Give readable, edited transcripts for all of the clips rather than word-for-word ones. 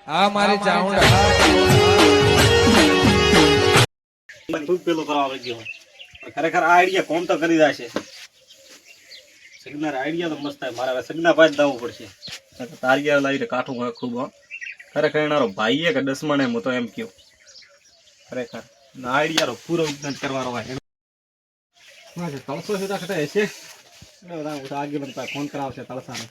આ મારી ચાઉંડા ખૂબ પેલું કરવા ગયો ખરેખર આ આઈડિયા કોમ તો કરી રહ્યા છે સગનાર આઈડિયા તો મસ્ત થાય મારે હવે સગના ભાઈ જ દાવું પડશે તારિયા લાવીને કાઠું ખૂબ ખરેખર એનારો ભાઈએ કે દસમાને હું તો એમ કહ્યું ખરેખર આઈડિયા પૂરો વિજ્ઞાન કરવાનો હોય તળસો સીધા ખટે હશે આગે બનતા ફોન કરાવશે તળસાને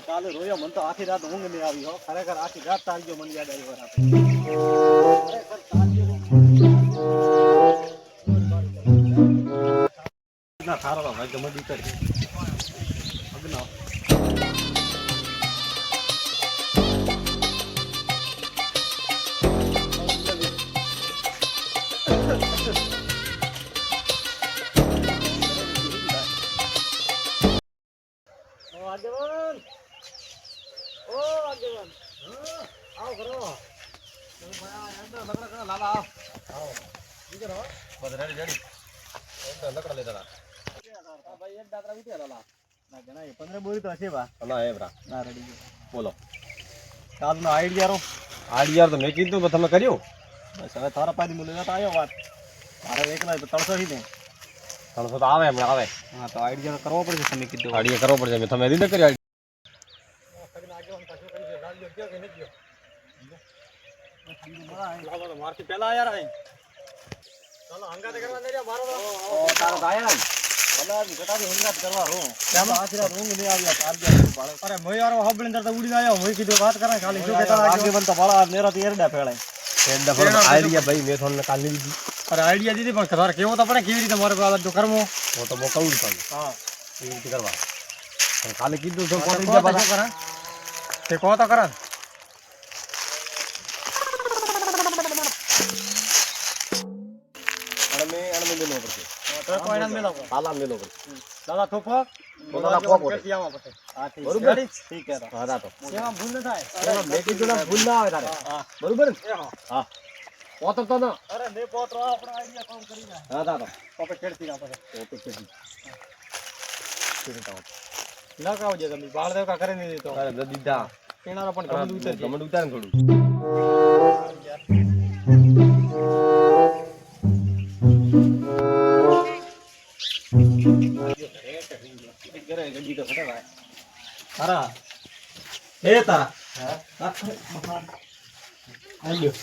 કાલે રોયો મને તો આખી રાત ઊંઘ નહીં આવી હો ખરેખર આખી રાત તારીઓ મને યાદ આવી ના થારો ભાઈ ગમે દીકર અગના આગેવાન ઓ આગેવાન આવ કરો લકડા કરા લાલા આવ દીકર હો બસ રેડી રેડી લકડા લેતા ભાઈ એક દાતરા ઉઠ્યા લાલા ના જણાય 15 બોરી તો હશે બા હલા હે બ્રા ના રેડી બોલો કાલનો આઈડિયા તો મેં કીધું પણ તમે કર્યું બસ હવે તારા પાડી મને લેતા આવ્યો વાત મારે એકલા તો 300 થી ને 300 તો આવે હમણાં આવે હા તો આઈડિયા કરવો પડશે તમે કીધું આઈડિયા કરવો પડશે મેં તમે રીને કર્યો મારથી પેલા આયા રે ચાલો હંગાતે કરવા દે મારો તારો ગાયન બલાજી ઘટાડી હંગાત કરવા રો ચાલો આખરા રૂંગ નહીં આવ્યા તારજા અરે મોયારો હબળીંદર તો ઉડીને આવ્યો મોય કીધું વાત કરા ખાલી શું કહેતા આગે બન તો બાળા મેરાથી એરડા ફેળાય એરડા ફેળ આઈડિયા ભાઈ મેં થોને કાલ લીધી અરે આઈડિયા દીધી પણ તમારે કેવો તો પડે કેવી રીતે મારે આ તો કરમો હું તો બહુ કહું છું હા એવી રીતે કરવા ખાલી કીધું તો કોણ રીતે પાછા કરા તે કહો તો કરા મેલો પડશે તો કોઈના મેલો તાલા મેલો પડશે દાદા થોપો બોલા કોકો કેતિયામાં પડશે હા બરોબર ઠીક છે હા તો કેવા ભૂલ ન થાય અરે મે કીધું ના ભૂલ ના આવે તારે હા બરોબર હા પોતર તો ના અરે મે પોતરો આપણો આઈડિયા કામ કરી ના હા દાદા પોપે કેડતી ના પડે પોપે કેડતી કેડતા ના કાવ જે તમે બાળ દેવ કા કરે નહીં તો અરે દીદા કેનારો પણ ગમડ ઉતાર થોડું ગંજી તો ફટે ભાઈ તારા એ તારા હા આલ્યો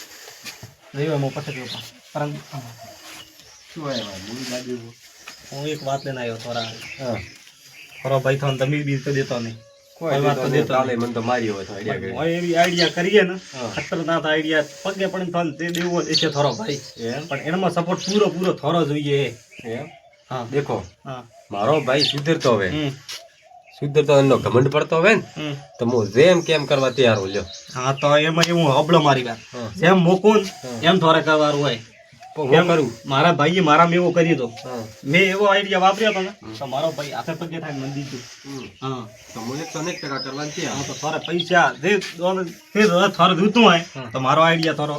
રેવા મો પછે ગયો પરમ શું હે ભાઈ મૂળ લાગ્યો હું એક વાત લઈને આવ્યો થોડા હા થોડો ભાઈ થોન તમે બી તો દેતો નહીં કોઈ વાત તો દેતો ચાલે મને તો માર્યો હોય તો આઈડિયા કરી ઓય એવી આઈડિયા કરીએ ને ખતરનાક આઈડિયા પગે પડીને થોન તે દેવો છે થોરો ભાઈ પણ એનામાં સપોર્ટ પૂરો થોરો જોઈએ એમ હા દેખો હા મારો ભાઈ સુધરતો હવે સુધરતો એનો ઘમંડ પડતો હવે ને તો હું જેમ કેમ કરવા તૈયાર હું લ્યો હા તો એમાં હું હબળો મારી વાત જેમ મોકું એમ થોરે કરવાનું હોય કેમ કરું મારા ભાઈએ મારા મેં એવો કરી દો મેં એવો આઈડિયા વાપર્યો હતો ને તો મારો ભાઈ હાથે પગે થાય મને દીધું હા તો મને તો અનેક ટકા કરવાનું છે હા તો થોડા પૈસા દે થોડું જોતું હોય તો મારો આઈડિયા થોડો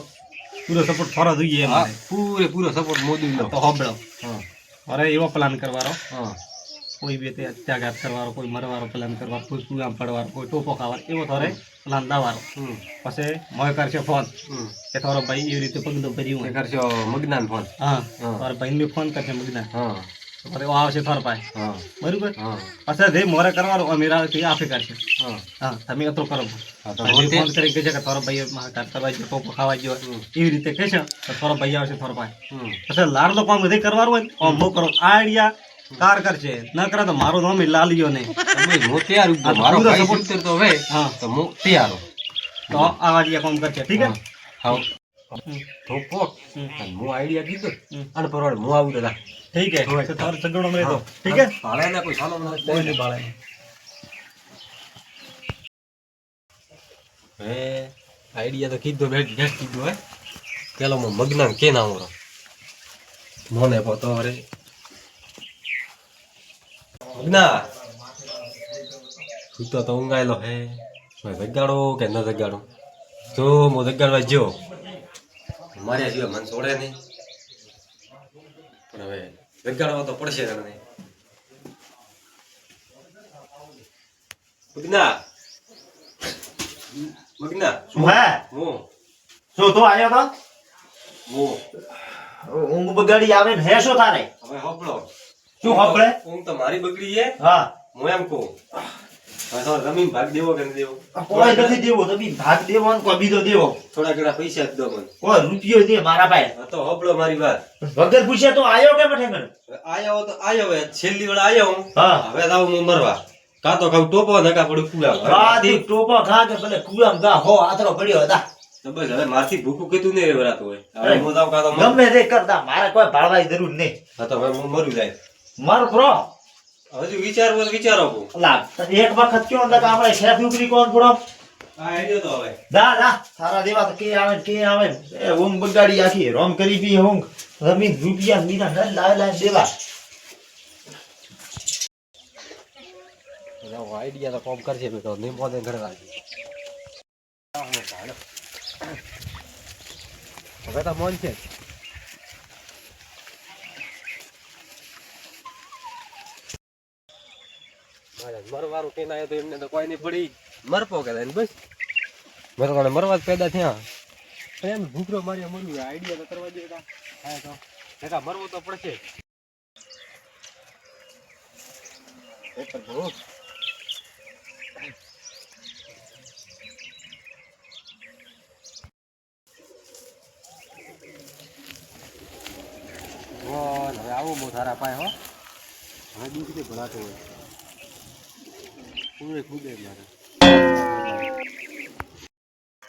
પૂરો સપોર્ટ થોડો જોઈએ પૂરો સપોર્ટ મોદી તો હબળો અરે એવો પ્લાન કરવાનો કોઈ બી ત્યાગાત કરવાનો કોઈ મરવાનો પ્લાન કરવાનો કોઈ સુગામ પડવાનો કોઈ ટોપો ખાવાનો એવો થોરે પ્લાન દાવાનો પછી મોય કરશે ફોન કે થોડો ભાઈ એવી રીતે પગલો ભર્યું કરશો મગનાન ફોન હા તારા ભાઈ ને ફોન કરશે મગનાન હા પછી આવશે થોર પાસે બરોબર પછી જે મોરે કરવાનો અમીરા આપે કરશે હા તમે અતો કરો ફોન કરી કે થોડો ભાઈ કાટ કરવા જો ટોપો ખાવા જો એવી રીતે કહેશે તો થોડો ભાઈ આવશે થોર પાસે પછી લાડલો કામ બધે કરવાનું હોય આમ મો કરો આઈડિયા કાર કરશે ન કરે તો મારું નામ લાલિયો નહીં તમે હું તૈયાર મારો ભાઈ સપોર્ટ કરતો હવે હા તો હું તૈયાર તો આ આઈડિયા કામ કરશે ઠીક હે હા તો પોક હું આઈડિયા કીધો અને પરવાડ હું આવું દાદા ઠીક હે તો તાર સગડો મે તો ઠીક હે ભાળે ના કોઈ સાલો કોઈ નહીં ભાળે હે આઈડિયા તો કીધો બેઠ કીધો હે પેલો મગના કે ના ઓરો મોને પોતો રે મગના તું તો ઊંઘાયેલો હે જગાડો કે ન જગાડો જો હું જગાડવા જો મારે જીવા મન છોડે નહીં પણ હવે જગાડવા તો પડશે તને મગના મગના શું હે હું શું તું આવ્યો તો હું ઊંઘ બગાડી આવે ને હે શું તારે હવે હોપળો શું હોપળે ઊંઘ તો મારી બગડી છે હા હું એમ કહું હવે તો રમીને ભાગ દેવો કે ન દેવો કોઈ નથી દેવો તમે ભાગ દેવો ને કોઈ બીજો દેવો થોડા ઘણા પૈસા જ દો મને કોઈ રૂપિયો દે મારા ભાઈ હા તો હોપળો મારી વાત વગર પૂછે તો આવ્યો કે મઠે કર આયો તો આયો હવે છેલ્લી વાર આયો હું હા હવે જાવ હું મરવા કા તો કહું ટોપો નકા પડું કુડા બાદી ટોપો ખા કે ભલે કુવામ ગા હો આતરો પડ્યો હતા તો બસ હવે મારથી ભૂખું કીધું નહીં રેવરાતું હોય હવે હું જાવ કા તો ગમે તે કરતા મારે કોઈ ભાળવાની જરૂર નહીં હા તો હવે હું મરું જાય મારો પ્રો હજુ વિચારવો તો વિચારો કો લા એક વખત કયો અંદર આપણે શેફ ઉપરી કોણ પૂરો આ આઈડિયો તો હવે દા તારા દેવા તો કે આવે એ ઊંઘ બગાડી આખી રોમ કરી પી ઊંઘ રમી રૂપિયા મીના ન લાય દેવા આઈડિયા તો કોમ કરશે બેટો નહીં પોતે ઘરે રાખી હવે તો મન છે મરવાનું કે ના તો એમને તો કોઈ નહીં પડી મરપો કે બસ મેં તો મરવા જ પેદા થયા એમ ભૂખરો મારી મરવું આઈડિયા તો કરવા દે હા તો મરવું તો પડશે હવે આવું બહુ સારા પાય હો હવે બીજું ભણાતો હોય ખુદે મારે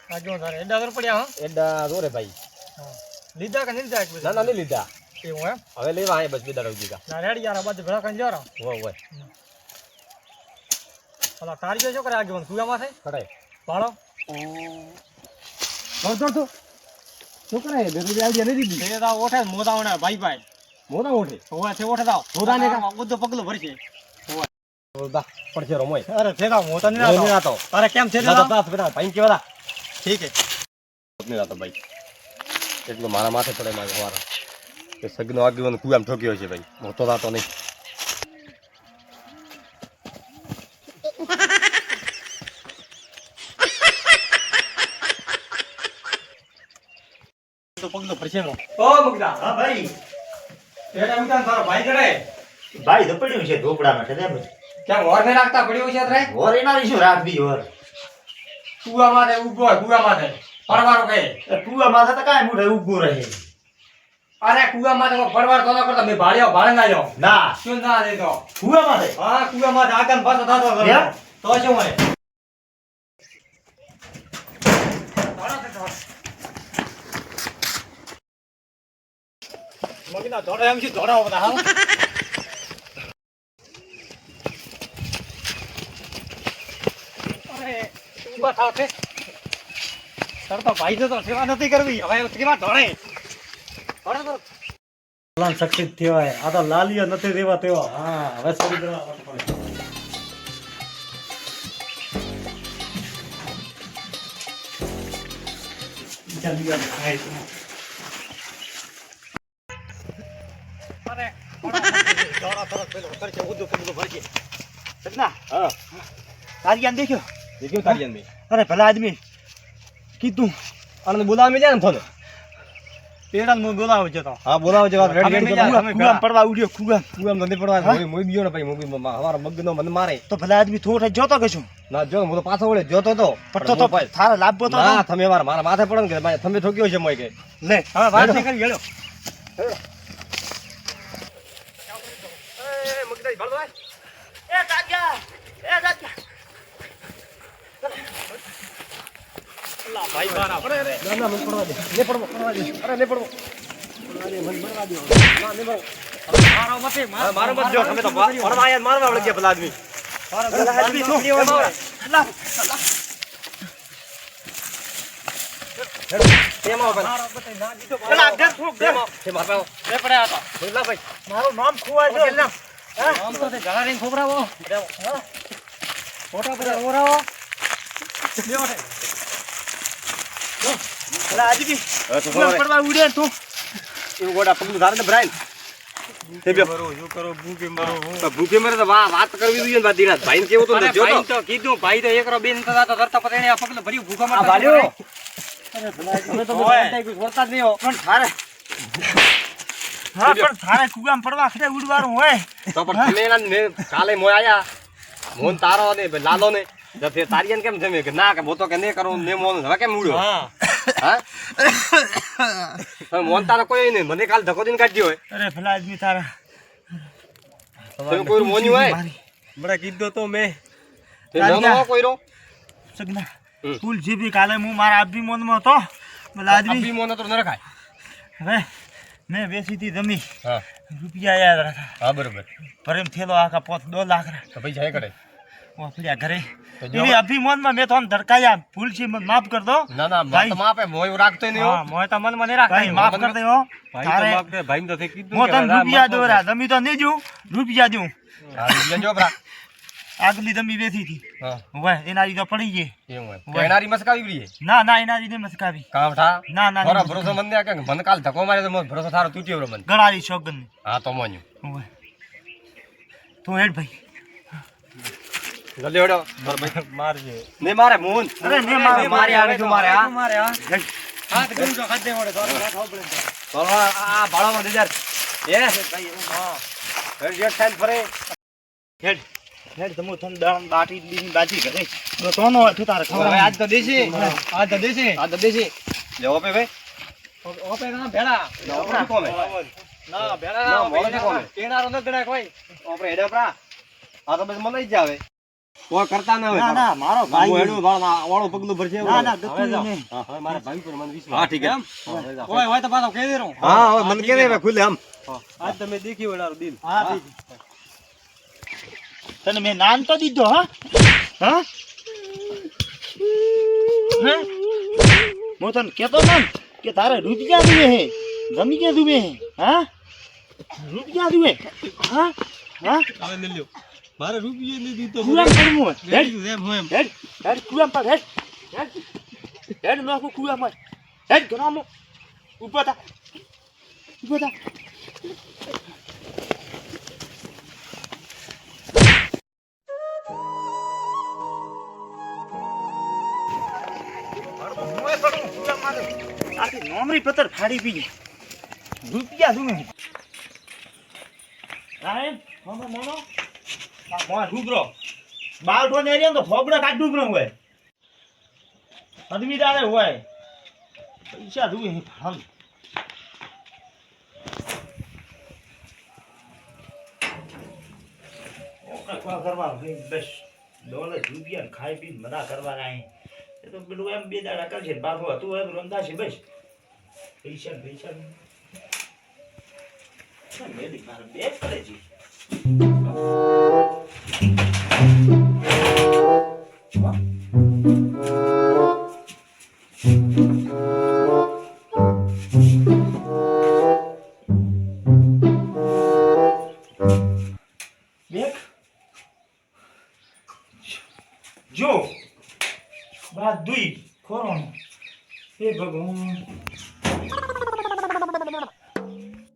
આજો તારે એડા દોર પડ્યા હો એડા દોરે ભાઈ લીધા કે નહીં લીધા ના ના નહીં લીધા એવું એમ હવે લેવા આય બસ બીડા રહી દીધા ના રેડી યાર બાદ ભેળા કઈ જરા હોય ઓલા તારીઓ શું કરે આગેવાન કુવામાં થાય ખડાય ભાળો તો શું કરે બેરું આઈડિયા નહીં દીધી તે તા ઓઠે મોદાવણા ભાઈ મોટા ઓઠે હોવા છે ઓઠે દાવ મોદાને કા બધું પગલું ભરશે દા પડશે રમોય અરે થેગા મોતા નહીં આતો તારે કેમ છે ના તો બેટા ભાઈ કેવાલા ઠીક હે નહીં આતો ભાઈ એટલો મારા માથે પડે મારે મારા કે સગનો આગેવાન કુવામ ઠોક્યો છે ભાઈ મોટો રાતો નહીં તો પગલું ભરશે નો ઓ મુગદા હા ભાઈ એડા ઉતાન તારો ભાઈ કરે ભાઈ તો પડ્યું છે ઢોકળામાં છે ને કેમ ઓર ને રાખતા પડ્યો છે ત્રે ઓર એના શું રાખવી ઓર કુવામાં દે ઉભો કુવામાં દે પરવારો કહે કુવા માથે તો કાંઈ મૂઠે ઊભું રહે અરે કુવામાં તો પરવાર તો કરતા મે ભાળે ના જાવ ના શું ના દે તો કુવા માથે હા કુવામાં આગળ પાછો થાતો કેમ? તો શું હોય મગના ધોડા એમ છે ધોડા બધા હા અરે ઉભા થાવ છે સર તો ભાઈ તો સેવા નથી કરવી હવે કેવા ધોડે ધોડે લાલ સક્ષિત થયો આ તો લાલિયા નથી રેવા તેવા હા હવે સમુદ્ર અરે ભલા આદમી કીધું આનંદ બોલાવા મળ્યા ને થોડે પેડા હું બોલાવ જતો હા બોલાવો છે વાત રેડી કુવામ પડવા ઉડ્યો કુવામ કુવામ નથી પડવા મોઈ બીયો ને ભાઈ મોઈ હવારો મગનો મને મારે તો ભલા આદમી થોડો જોતો કે શું ના જો હું તો પાછો વળે જોતો તો પડતો તો થારા લાભો તો ના તમે મારા માથે પડો ને કે ભાઈ તમે ઠોક્યો છે મોય કે લે હવે વાત નહીં કરી ગયો ભાઈ બારા પડે રે ના ના મને પડવા દે લે પડવો પડવા દે અરે લે પડવો અરે મને પડવા દે ના લે પડવો મારો મતે મારો મત જો તમે તો પડવા આયા મારવા વળ ગયા પેલા આદમી ભલા આદમી તો અલ્લાહ તેમાં પેલા મારો મતે ના દીધો પેલા આગળ થોક દે તે મારવા લે પડે આ તો બોલા ભાઈ મારું નામ ખુવા જો નામ તો તે જલારીને ખોબરાવો હા ફોટા પર ઓરાવો અલા આજી હવે તો તું પડવા ઉડે તું એવું ગોડા પગલું ધારે ને ભરાય ને તે બે શું કરો ભૂખે મરો તો ભૂખે મરે તો વાત કરવી જોઈએ ને બાદીના ભાઈને કેવું તો જો ભાઈ તો કીધું ભાઈ તો એકરો બેન થતા તો ધરતા પતણે આ પગલે ભરી ભૂખા મરતા ભાલ્યો અમે તો બધા છોડતા જ નહીં હો પણ થારે હા પણ થારે કુગામ પડવા ખડે ઉડવાનું હોય તો પણ તમે એના મે કાલે મોય આયા મોન તારો ને લાલો ને તો ફેર તારીયન કેમ જમે કે ના કે બોતો કે ને કરું ને મોન હવે કેમ ઉડ્યો હા મોન તારો કોઈ નહીં મને કાલ ધક્કો દીને કાઢ્યો હોય અરે ભલા આદમી તારા તમે કોઈ મોન્યું હોય બડા કીધું તો મેં તે નનો કોઈરો સગના ફૂલ જીબી કાલે હું મારા આબી મોનમાં હતો ભલા આદમી અભી મોન તો ન રખાય હવે મેં વેચી હતી જમી હા રૂપિયા યાદ રાખા હા બરોબર ભરેમ થેલો આખા 5 લાખ તો પૈસા એ કરે વાપર્યા ઘરે તો જો એની અભિમાનમાં મેં તો ધડકાયા ભૂલ છે મને માફ કર દો ના ના ભાઈ. મત માપે મોય રાખતો નહીં હા મોય તો મન મને રાખતા માફ કર દે હો ભાઈ તો માપ દે ભાઈ તો કીધું મો તને રૂપિયા દોરા જમી તો નહીં જઉં રૂપિયા દઉં હા જો બરા આગલી જમી વેચી હતી હા હોય એનારી તો પડી ગઈ એવું હોય કેનારી મસ્કાવી ગઈ ના ના એનારી ને મસ્કાવી કાવઠા ના ના મારા ભરોસો મન ને કે મને કાલ ધક્કો મારે તો મને ભરોસો થારો તૂટ્યો રે મને ગણારી શોગન હા તો મોન્યું હોય તો હેડ ભાઈ જલ્દી હેડો મારજે ને મારે મોહન અરે ને મારે મારે આવે જો મારે હા મારે હા તો ગમ જો ખાધે વડે ચાલો આ ભાળામાં દેજાર એ હા હેડ જેટ સાઈડ ફરે હેડ હેડ તમો તન દાણ બાટી દીની બાજી કરે તો તોનો ઠી તારે હવે ખબર આજ તો દેશી આ તો દેશે આ તો દેશી લેવો પે ભાઈ ઓપે ના ભેડા ઓપરા કોમે ના ભેડા ના, ના મોળો ને કોમે. કેનારો ન ગણાય કોઈ ઓપરે હેડો પરા આ તો બસ મને જ આવે કોઈ કરતા ના હોય ના ના મારો હું ભાઈ હેડું વાળો પગલું ભરશે ના ના હવે ગતું જાઓ. નહીં હા હવે મારા ભાઈ પર મને વિશ્વાસ હા ઠીક છે કોઈ હોય તો પાછો કહી દેરો હા હવે મને કે દે ખુલે આમ આજ તમે દેખી વડારો દિલ હા તને મેં નામ તો દીધો હા હા હે હું તને કેતો ને કે તારે રૂપિયા દુએ હે જમી કે દુએ હે હા રૂપિયા દુએ હા હા હવે લઈ લ્યો મારે રૂપિયો નહીં દીધો કુરામ પડવું હેડ એમ હોય એમ હેડ હેડ કુરામ પર હેડ હેડ હેડ નાખો કુરામ પર હેડ ગરામો ઉપર થા ઉપર થા આખી નોમરી પતર ફાડી પી રૂપિયા શું રાયન મામા માનો આ મોય ડૂબરો બાલટો ને એરિયા તો ફોબડા કાઢ ડૂબરો હોય આદમી દાડે હોય પૈસા દુએ હમ ઓકા કો કરવા બસ ડોલે રૂપિયા ખાઈ પી મના કરવાના અહીં એ તો પેલું એમ બે દાડા કરશે બાપુ હતું એમ રંગા છે બસ પૈસા પૈસા મેલી મારે બે કરે છે જો બાદ દુઈ ખોરો હે ભગવાન